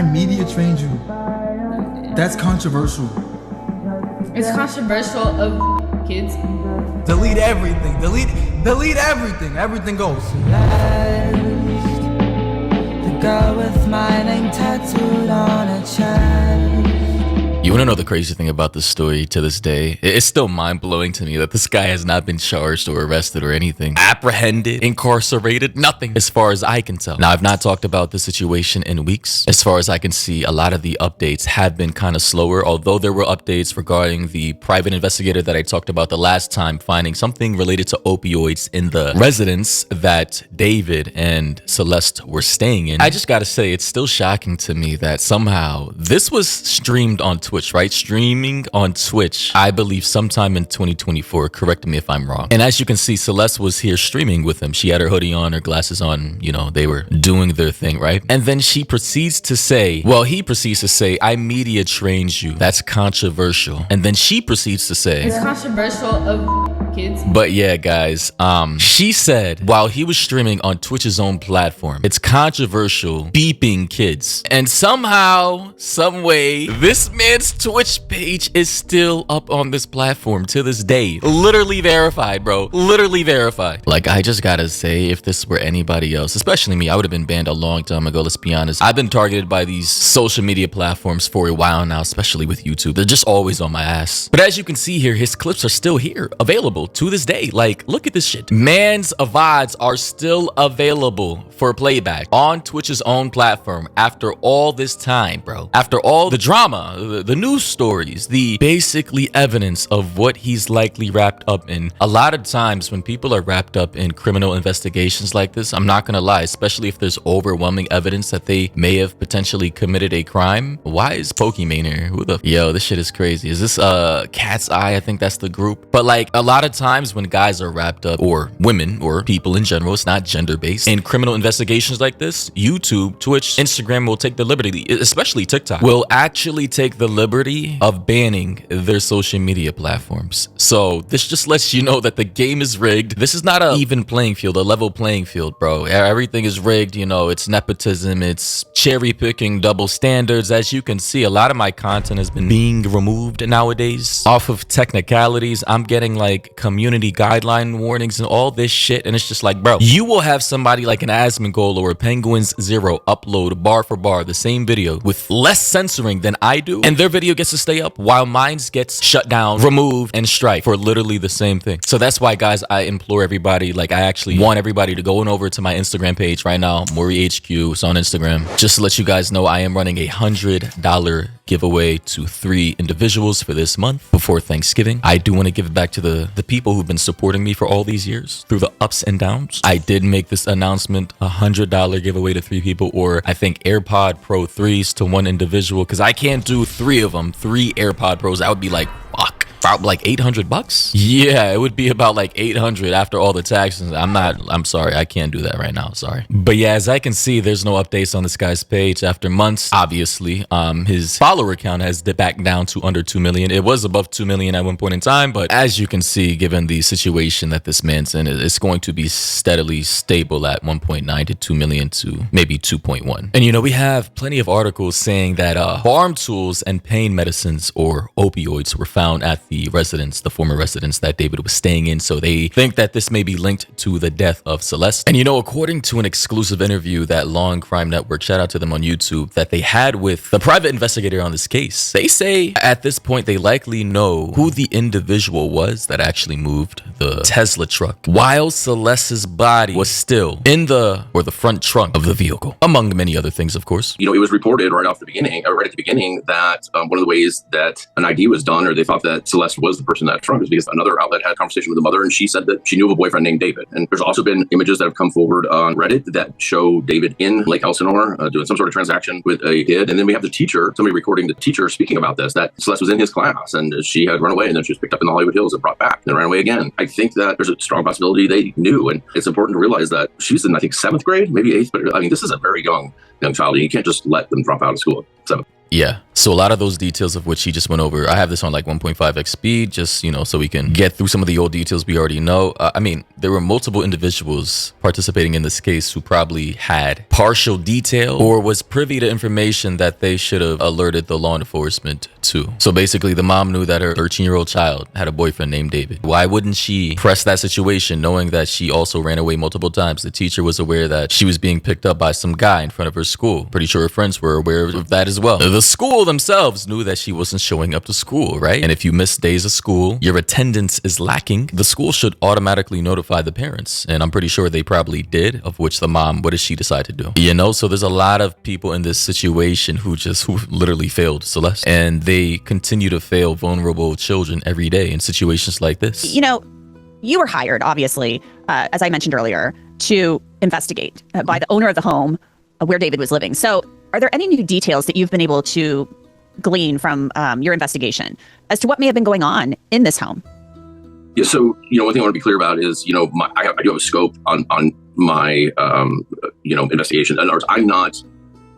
I media trained you. That's controversial. It's controversial of kids. Delete everything. Delete everything. Everything goes. The girl with my name tattooed on her chest. You want to know the crazy thing about this story to this day? It's still mind-blowing to me that this guy has not been charged or arrested or anything. Apprehended, incarcerated, nothing as far as I can tell. Now, I've not talked about this situation in weeks. As far as I can see, a lot of the updates have been kind of slower, although there were updates regarding the private investigator that I talked about the last time, finding something related to opioids in the residence that David and Celeste were staying in. I just gotta say, it's still shocking to me that somehow this was streamed on Twitch, right? Streaming on Twitch, I believe sometime in 2024. Correct me if I'm wrong. And as you can see, Celeste was here streaming with him. She had her hoodie on, her glasses on, you know, they were doing their thing, right? And then she proceeds to say, well, he proceeds to say, I media trained you. That's controversial. And then she proceeds to say, it's controversial of kids. But yeah, guys, she said while he was streaming on Twitch's own platform, it's controversial beeping kids. And somehow, some way, this man's Twitch page is still up on this platform to this day. Literally verified, bro. Literally verified. Like, I just gotta say, if this were anybody else, especially me, I would have been banned a long time ago. Let's be honest. I've been targeted by these social media platforms for a while now, especially with YouTube. They're just always on my ass. But as you can see here, his clips are still here, available to this day. Like, look at this shit. Man's VODs are still available for playback on Twitch's own platform after all this time, bro. After all the drama, the news stories, the basically evidence of what he's likely wrapped up in. A lot of times when people are wrapped up in criminal investigations like this, I'm not gonna lie, especially if there's overwhelming evidence that they may have potentially committed a crime. Why is Pokemon here? Who the yo, this shit is crazy. Is this Cat's Eye? I think that's the group. But like, a lot of times when guys are wrapped up, or women or people in general, it's not gender based, in criminal investigations like this, YouTube, Twitch, Instagram will take the liberty, especially TikTok, will actually take the liberty of banning their social media platforms. So this just lets you know that the game is rigged. This is not an even playing field, a level playing field, bro. Everything is rigged, you know, it's nepotism, it's cherry picking, double standards. As you can see, a lot of my content has been being removed nowadays off of technicalities. I'm getting like community guideline warnings and all this shit, and it's just like, bro, you will have somebody like an Asmongold or a Penguins Zero upload bar for bar the same video with less censoring than I do, and their video gets to stay up while mine gets shut down, removed, and strike for literally the same thing. So that's why, guys, I implore everybody, like, I actually want everybody to go on over to my Instagram page right now, Maury HQ. It's on Instagram. Just to let you guys know, I am running a $100 giveaway to 3 individuals for this month before Thanksgiving. I do want to give it back to the people who've been supporting me for all these years through the ups and downs. I did make this announcement, $100 giveaway to 3 people, or I think AirPod Pro 3s to 1 individual, because I can't do 3 of them, 3 AirPod Pros. That would be like, fuck. About like $800. Yeah, it would be about like 800 after all the taxes. I'm sorry, I can't do that right now, sorry. But yeah, as I can see, there's no updates on this guy's page after months. Obviously, his follower count has dipped back down to under 2 million. It was above 2 million at one point in time, but as you can see, given the situation that this man's in, it's going to be steadily stable at 1.9 to 2 million to maybe 2.1. And you know, we have plenty of articles saying that farm tools and pain medicines or opioids were found at the residence, the former residence that David was staying in. So they think that this may be linked to the death of Celeste. And you know, according to an exclusive interview that Law and Crime Network, shout out to them on YouTube, that they had with the private investigator on this case, they say at this point they likely know who the individual was that actually moved the Tesla truck while Celeste's body was still in the front trunk of the vehicle, among many other things, of course. You know, it was reported right at the beginning that one of the ways that an ID was done, or they thought that Celeste was the person that trunk, is because another outlet had a conversation with the mother, and she said that she knew of a boyfriend named David. And there's also been images that have come forward on Reddit that show David in Lake Elsinore doing some sort of transaction with a kid. And then we have the teacher, somebody recording the teacher speaking about this, that Celeste was in his class and she had run away, and then she was picked up in the Hollywood Hills and brought back and ran away again. I think that there's a strong possibility they knew, and it's important to realize that she's in, I think, 7th grade, maybe 8th, but I mean, this is a very young child, and you can't just let them drop out of school at 7th. Yeah. So a lot of those details of which he just went over, I have this on like 1.5x speed, just, so we can get through some of the old details we already know. I mean, there were multiple individuals participating in this case who probably had partial detail or was privy to information that they should have alerted the law enforcement to. So basically, the mom knew that her 13-year-old child had a boyfriend named David. Why wouldn't she press that situation knowing that she also ran away multiple times? The teacher was aware that she was being picked up by some guy in front of her school. Pretty sure her friends were aware of that as well. The school themselves knew that she wasn't showing up to school, right? And if you miss days of school, your attendance is lacking, the school should automatically notify the parents. And I'm pretty sure they probably did, of which the mom, what did she decide to do? So there's a lot of people in this situation who literally failed Celeste. And they continue to fail vulnerable children every day in situations like this. You were hired, obviously, as I mentioned earlier, to investigate by the owner of the home where David was living. So are there any new details that you've been able to glean from your investigation as to what may have been going on in this home? Yeah, so, one thing I want to be clear about is, I do have a scope on my, investigation. In other words, I'm not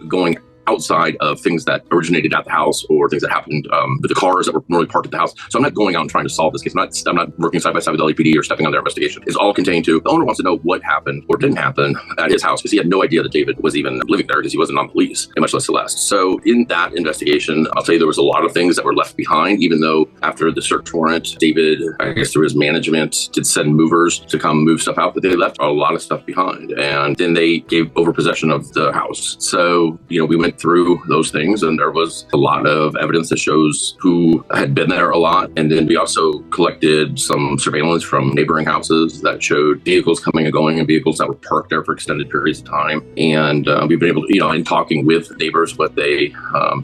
going outside of things that originated at the house or things that happened with the cars that were normally parked at the house. So I'm not going out and trying to solve this case. I'm not working side by side with LAPD or stepping on their investigation. It's all contained to the owner wants to know what happened or didn't happen at his house because he had no idea that David was even living there because he wasn't on police, and much less Celeste. So in that investigation, I'll tell you there was a lot of things that were left behind, even though after the search warrant, David, I guess through his management, did send movers to come move stuff out, but they left a lot of stuff behind. And then they gave over possession of the house. So, we went through those things, and there was a lot of evidence that shows who had been there a lot. And then we also collected some surveillance from neighboring houses that showed vehicles coming and going and vehicles that were parked there for extended periods of time. And we've been able to, in talking with neighbors, what they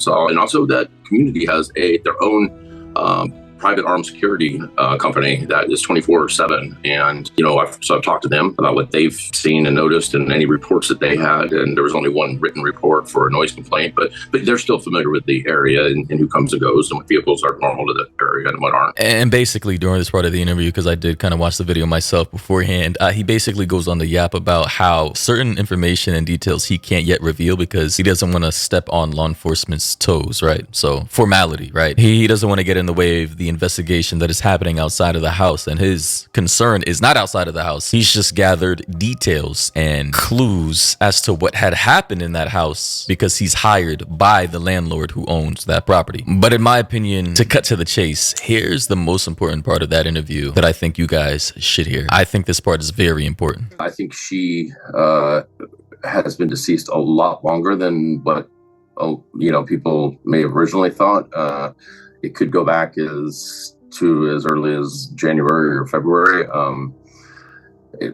saw. And also that community has their own private armed security company that is 24/7. And, I've talked to them about what they've seen and noticed and any reports that they had. And there was only one written report for a noise complaint, but they're still familiar with the area and who comes and goes and what vehicles are normal to the area and what aren't. And basically during this part of the interview, because I did kind of watch the video myself beforehand, he basically goes on the yap about how certain information and details he can't yet reveal because he doesn't want to step on law enforcement's toes, right? So formality, right? He doesn't want to get in the way of the investigation that is happening outside of the house, and his concern is not outside of the house. He's just gathered details and clues as to what had happened in that house because he's hired by the landlord who owns that property. But in my opinion, to cut to the chase, here's the most important part of that interview that I think you guys should hear. I think this part is very important. I think she has been deceased a lot longer than what people may have originally thought. It could go back as early as January or February,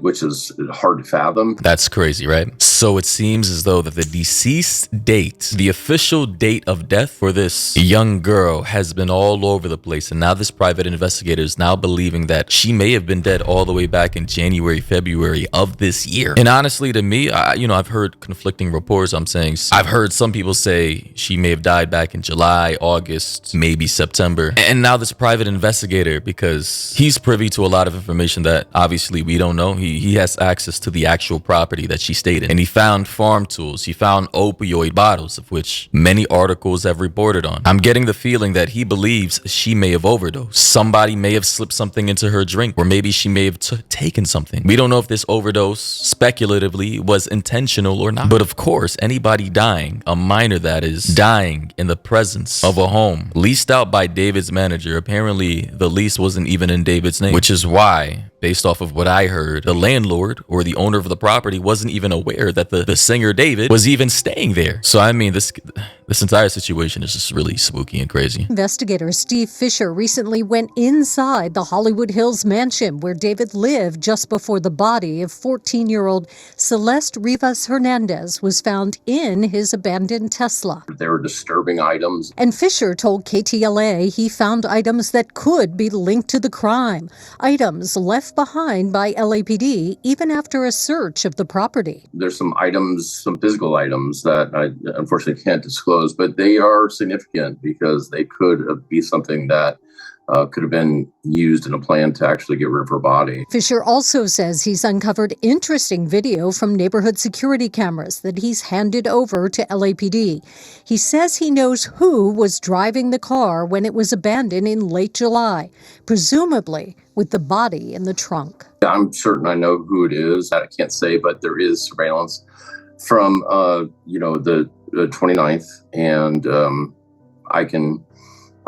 which is hard to fathom. That's crazy, right? So it seems as though that the deceased date, the official date of death for this young girl, has been all over the place. And now this private investigator is now believing that she may have been dead all the way back in January, February of this year. And honestly, to me, I've heard conflicting reports. I've heard some people say she may have died back in July, August, maybe September. And now this private investigator, because he's privy to a lot of information that obviously we don't know. He has access to the actual property that she stayed in. And he found farm tools. He found opioid bottles, of which many articles have reported on. I'm getting the feeling that he believes she may have overdosed. Somebody may have slipped something into her drink, or maybe she may have taken something. We don't know if this overdose, speculatively, was intentional or not. But of course, anybody dying, a minor that is, dying in the presence of a home leased out by David's manager. Apparently, the lease wasn't even in David's name, which is why, based off of what I heard, the landlord or the owner of the property wasn't even aware that the singer David was even staying there. So I mean, this entire situation is just really spooky and crazy. Investigator Steve Fisher recently went inside the Hollywood Hills mansion where David lived just before the body of 14-year-old Celeste Rivas Hernandez was found in his abandoned Tesla. There were disturbing items. And Fisher told KTLA he found items that could be linked to the crime, items left behind by LAPD even after a search of the property. There's some items, some physical items that I unfortunately can't disclose disclose, but they are significant because they could be something that could have been used in a plan to actually get rid of her body. Fisher also says he's uncovered interesting video from neighborhood security cameras that he's handed over to LAPD. He says he knows who was driving the car when it was abandoned in late July, presumably with the body in the trunk. I'm certain I know who it is. I can't say, but there is surveillance from, the 29th, and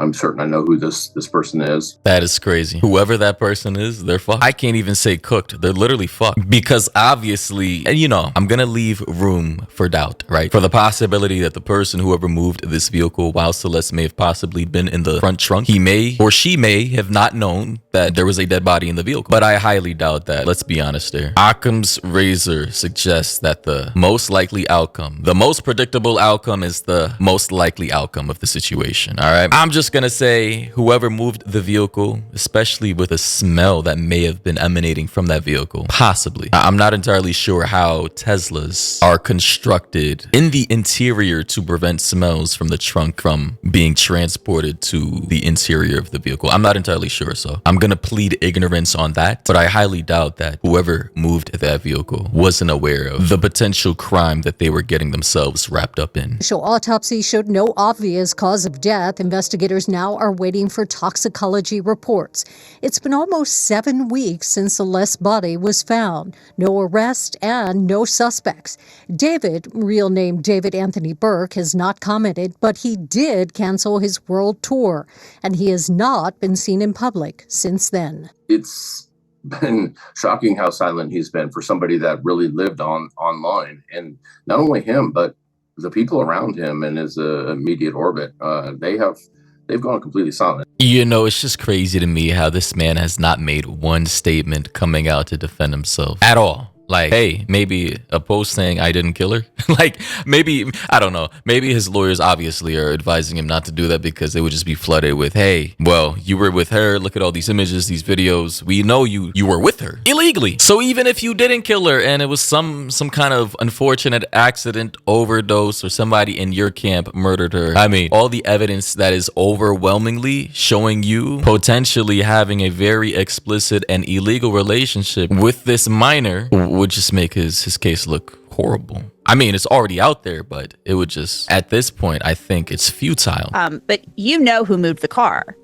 I'm certain I know who this person is. That is crazy. Whoever that person is, they're fucked. I can't even say cooked. They're literally fucked. Because obviously, I'm going to leave room for doubt, right? For the possibility that the person, whoever moved this vehicle while Celeste may have possibly been in the front trunk, he may or she may have not known that there was a dead body in the vehicle. But I highly doubt that. Let's be honest there. Occam's razor suggests that the most likely outcome, the most predictable outcome is the most likely outcome of the situation, all right? I'm just gonna say whoever moved the vehicle, especially with a smell that may have been emanating from that vehicle, possibly. I'm not entirely sure how Teslas are constructed in the interior to prevent smells from the trunk from being transported to the interior of the vehicle. I'm not entirely sure, so I'm gonna plead ignorance on that, but I highly doubt that whoever moved that vehicle wasn't aware of the potential crime that they were getting themselves wrapped up in. Initial autopsy showed no obvious cause of death. Investigators now are waiting for toxicology reports. It's been almost 7 weeks since Celeste's body was found. No arrest and no suspects. David, real name David Anthony Burke, has not commented, but he did cancel his world tour, and he has not been seen in public since then. It's been shocking how silent he's been for somebody that really lived online. And not only him, but the people around him and his immediate orbit, they've gone completely silent. It's just crazy to me how this man has not made one statement coming out to defend himself at all. Like, hey, maybe a post saying I didn't kill her. Like, maybe, I don't know. Maybe his lawyers obviously are advising him not to do that because they would just be flooded with, hey, well, you were with her. Look at all these images, these videos. We know you were with her illegally. So even if you didn't kill her and it was some kind of unfortunate accident, overdose, or somebody in your camp murdered her, I mean, all the evidence that is overwhelmingly showing you potentially having a very explicit and illegal relationship with this minor would just make his case look horrible. I mean, it's already out there, but it would just, at this point, I think it's futile. But you know who moved the car,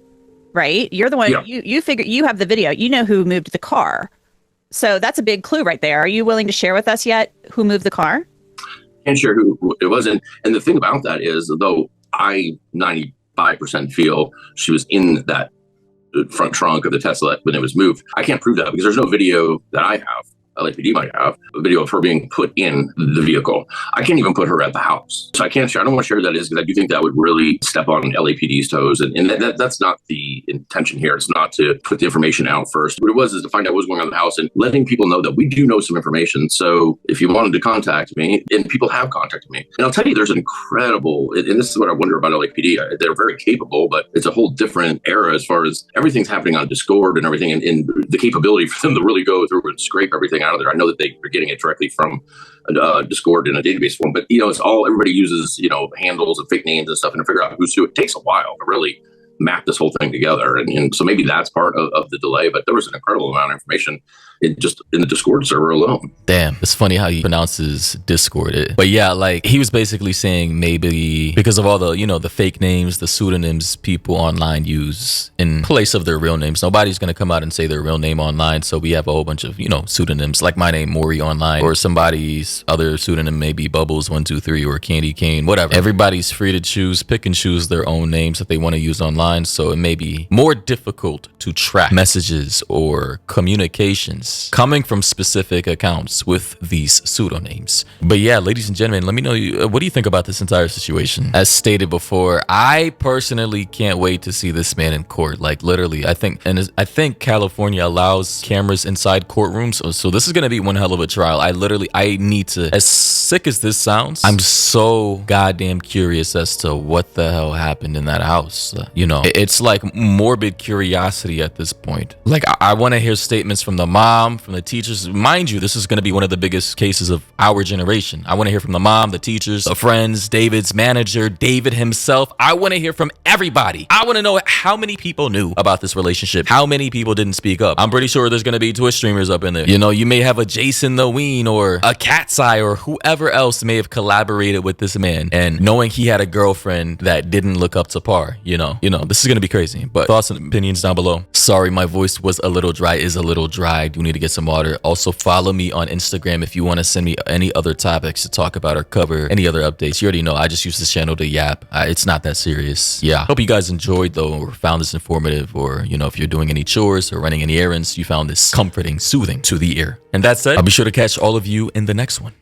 right? You're the one, Yeah. you figure, you have the video, you know who moved the car. So that's a big clue right there. Are you willing to share with us yet who moved the car? Can't share who it was. And the thing about that is, though I 95% feel she was in that front trunk of the Tesla when it was moved, I can't prove that because there's no video that I have. LAPD might have a video of her being put in the vehicle. I can't even put her at the house. So I can't share. I don't want to share who that is because I do think that would really step on LAPD's toes. And that's not the intention here. It's not to put the information out first. What it was is to find out what's going on in the house and letting people know that we do know some information. So if you wanted to contact me, and people have contacted me, and I'll tell you, there's an incredible, and this is what I wonder about LAPD. They're very capable, but it's a whole different era as far as everything's happening on Discord and everything, and the capability for them to really go through and scrape everything out of there. I know that they're getting it directly from Discord in a database form, but it's all, everybody uses handles and fake names and stuff, and to figure out who's who. It takes a while to really map this whole thing together, and so maybe that's part of the delay. But there was an incredible amount of information in the Discord server alone. Damn, it's funny how he pronounces Discord. But yeah, like he was basically saying maybe because of all the the fake names, the pseudonyms people online use in place of their real names. Nobody's gonna come out and say their real name online, so we have a whole bunch of pseudonyms, like my name Maury online, or somebody's other pseudonym maybe Bubbles123 or Candy Cane, whatever. Everybody's free to pick and choose their own names that they want to use online, so it may be more difficult to track messages or communications coming from specific accounts with these pseudonyms. But yeah, ladies and gentlemen, let me know what do you think about this entire situation. As stated before, I personally can't wait to see this man in court. Like literally, I think California allows cameras inside courtrooms, so this is gonna be one hell of a trial. I need to, as sick as this sounds, I'm so goddamn curious as to what the hell happened in that house. It's like morbid curiosity at this point. Like I want to hear statements from the mom, mom, from the teachers. Mind you, this is going to be one of the biggest cases of our generation. I want to hear from the mom, the teachers, the friends, David's manager, David himself. I want to hear from everybody. I want to know how many people knew about this relationship. How many people didn't speak up? I'm pretty sure there's going to be Twitch streamers up in there. You know, you may have a Jason the Ween or a Cat's Eye or whoever else may have collaborated with this man, and knowing he had a girlfriend that didn't look up to par. You know, this is going to be crazy. But thoughts and opinions down below. Sorry, my voice was a little dry, is a little dry. I do need to get some water. Also, follow me on Instagram if you want to send me any other topics to talk about or cover, any other updates. You already know I just use this channel to yap. It's not that serious. Yeah. Hope you guys enjoyed though, or found this informative, or if you're doing any chores or running any errands, you found this comforting, soothing to the ear. And that said, I'll be sure to catch all of you in the next one.